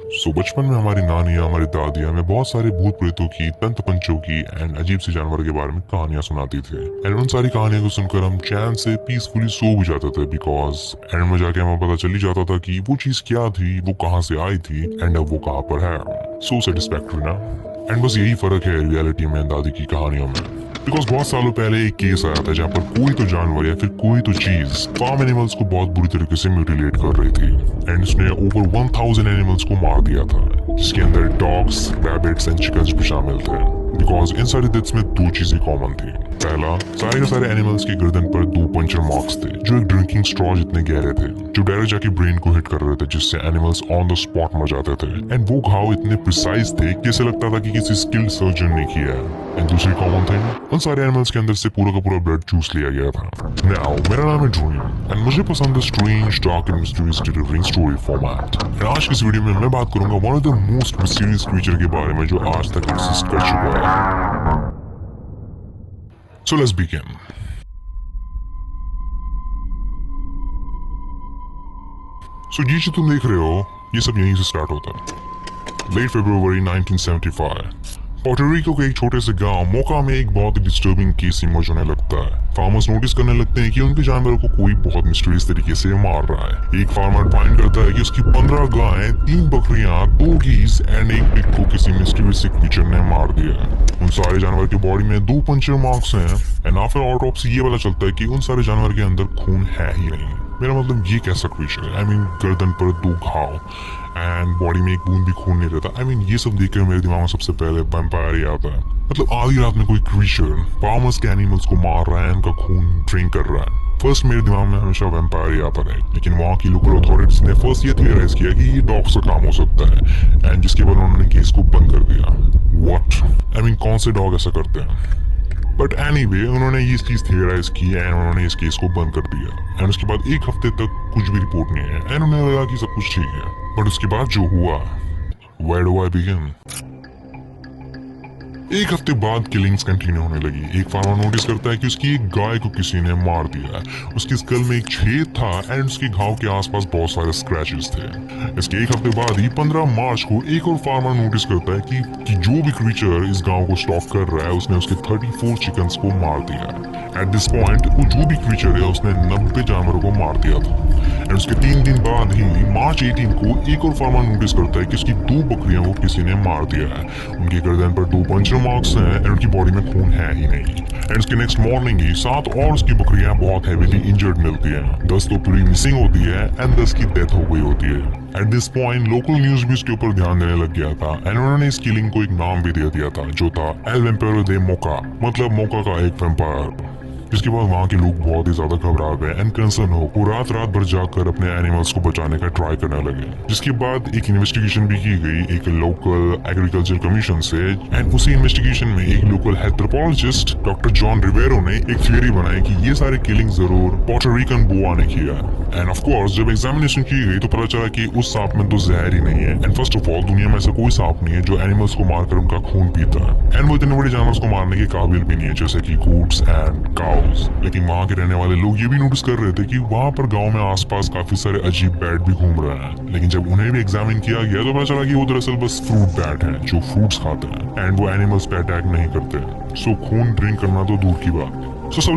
बचपन में हमारी नानियाँ हमारी दादियाँ हमें बहुत सारे भूत प्रेतों की, तंत्र पंचों की एंड अजीब सी जानवर के बारे में कहानियां सुनाती थी। एंड उन सारी कहानियों को सुनकर हम चैन से पीसफुली सो भी जाते थे, बिकॉज एंड में जाके हमें पता चल ही जाता था कि वो चीज क्या थी, वो कहाँ से आई थी एंड अब वो कहाँ पर है। सो सेटिस्फैक्टरी ना। एंड बस यही फर्क है रियलिटी में दादी की कहानियों में। बिकॉज बहुत सालों पहले एक केस आया था जहाँ पर कोई तो जानवर या फिर कोई तो चीज फार्म एनिमल्स को बहुत बुरी तरीके से म्यूटिलेट कर रही थी एंड उसने ओवर 1000 एनिमल्स को मार दिया था, जिसके अंदर डॉग्स, रैबिट्स एंड चिकन्स भी शामिल थे। बिकॉज इन सारी डेथ्स में दो चीजें कॉमन थी। पहला, सारे के सारे एनिमल्स के गर्दन पर 2 पंचर मार्क्स थे जो एक ड्रिंकिंग स्ट्रॉ जितने गहरे थे, जो डायरेक्ट जाके ब्रेन को हिट कर रहे थे, जिससे एनिमल्स ऑन द स्पॉट मर जाते थे। एंड वो घाव इतने प्रिसाइज थे कि ऐसे लगता था कि किसी स्किल्ड सर्जन ने किया है। एंड दूसरी कॉमन थिंग, उन सारे एनिमल्स के अंदर से पूरा का पूरा ब्लड चूस लिया गया था। नाउ मेरा नाम है ड्रीम एंड मुझे पसंद है strange, dark and mysterious delivering story format. And आज की इस वीडियो में मैं बात करूंगा one of the most mysterious creature के बारे में जो आज तक एग्जिस्ट कर चुका है। So let's begin. So ये जो तुम देख रहे हो, ये सब यहीं से स्टार्ट होता है। लेट फरवरी 1975 पोर्टोरिको के एक छोटे से गांव मोका में एक बहुत डिस्टर्बिंग केस इमर्ज होने लगता है। फार्मर्स नोटिस करने लगते हैं कि उनके जानवरों को कोई बहुत मिस्टीरियस तरीके से मार रहा है। एक फार्मर फाइंड करता है कि उसकी 15 गायें, 3 बकरियां, 2 गीज एंड एक पिग को किसी मिस्टीरियस क्रीचर ने मार दिया है। उन सारे जानवर की बॉडी में 2 पंचर मार्क्स हैं एंड आफ्टर ऑटोप्सी ये पता चलता है कि उन सारे जानवर के अंदर खून है ही नहीं। मेरा मतलब ये कैसा क्रीचर है? आई मीन गर्दन पर 2 घाव एंड बॉडी में एक बूंद भी खून नहीं रहता। आई मीन ये सब देखकर मेरे दिमाग में सबसे पहले वैम्पायर ही आता है। मतलब आधी रात में कोई क्रीचर फार्मर्स के एनिमल्स को मार रहा है, उनका खून ड्रिंक कर रहा है। फर्स्ट मेरे दिमाग में हमेशा वैम्पायर ही आता है, लेकिन वहाँ की लोकल अथॉरिटीज ने फर्स्ट ये थियराइज किया कि ये डॉग्स का काम हो सकता है एंड जिसके बाद उन्होंने केस को बंद कर दिया। व्हाट? आई मीन कौन से डॉग ऐसा करते हैं? बट एनीवे उन्होंने ये चीज थियराइज की एंड उन्होंने इस केस को बंद कर दिया एंड उसके बाद 1 हफ्ते तक कुछ भी रिपोर्ट नहीं है एंड उन्हें लगा कि सब कुछ ठीक है। बट उसके बाद जो हुआ, where do I begin? 1 हफ्ते बाद किलिंग्स कंटिन्यू होने लगी। एक फार्मर नोटिस करता है कि उसकी एक गाय को किसी ने मार दिया है। उसकी स्कल में एक छेद था एंड उसके घाव के आसपास बहुत सारे स्क्रैचेस थे। इसके 1 हफ्ते बाद ही 15 मार्च को एक और फार्मर नोटिस करता है कि जो भी क्रीचर इस गांव को स्टॉक कर रहा है उसने उसके 34 चिकन्स को मार दिया है। एट दिस पॉइंट वो जो भी क्रीचर है उसने 90 जानवरों को मार दिया था। एंड उसके 3 दिन बाद ही मार्च 18 को एक और फार्मर नोटिस करता है कि उसकी 2 बकरियों को किसी ने मार दिया है। उनकी गर्दन पर 2 पंचर मार्क्स हैं एंड उनकी बॉडी में खून है ही नहीं। एंड उसके नेक्स्ट मॉर्निंग ही 7 और उसकी बकरियां बहुत हेवीली इंजर्ड मिलती हैं। 10 तो पूरी मिसिंग होती है एंड 10 की डेथ हो गई होती है। At this point local news भी उसके ऊपर ध्यान देने लग गया था एंड उन्होंने इस किलिंग को एक नाम भी दे दिया था जो था एल वैम्पायर दे मोका, मतलब मोका का एक वैम्पायर। जिसके बाद वहाँ के लोग बहुत ही ज्यादा घबरा गए एंड कंसर्न हो, वो रात भर जाकर अपने एनिमल्स को बचाने का ट्राई करने लगे। जिसके बाद एक इन्वेस्टिगेशन भी की गई एक लोकल एग्रीकल्चर कमीशन से एंड उसी इन्वेस्टिगेशन में एक लोकल एंथ्रोपोलॉजिस्ट डॉक्टर जॉन रिवेरो ने एक थियरी बनाई कि ये सारे किलिंग जरूर पोर्टोरिकन बोआ ने किया। एंड ऑफ कोर्स जब एग्जामिनेशन की गई तो पता चला कि उस सांप में तो जहर ही नहीं है एंड फर्स्ट ऑफ ऑल दुनिया में ऐसा कोई सांप नहीं है जो एनिमल्स को मारकर उनका खून पीता है एंड वो इतने बड़े जानवर को मारने के काबिल भी नहीं है जैसे कि गूट्स एंड काउस। लेकिन वहाँ के रहने वाले लोग ये भी नोटिस कर रहे थे कि वहाँ पर गांव में आसपास काफी सारे अजीब बैट भी घूम रहे हैं। लेकिन जब उन्हें भी एग्जामिन किया गया तो पता चला कि वो दरअसल बस फ्रूट बैट हैं जो फ्रूट्स खाते हैं एंड वो एनिमल्स पे अटैक नहीं करते। सो खून ड्रिंक करना तो दूर की बात। सो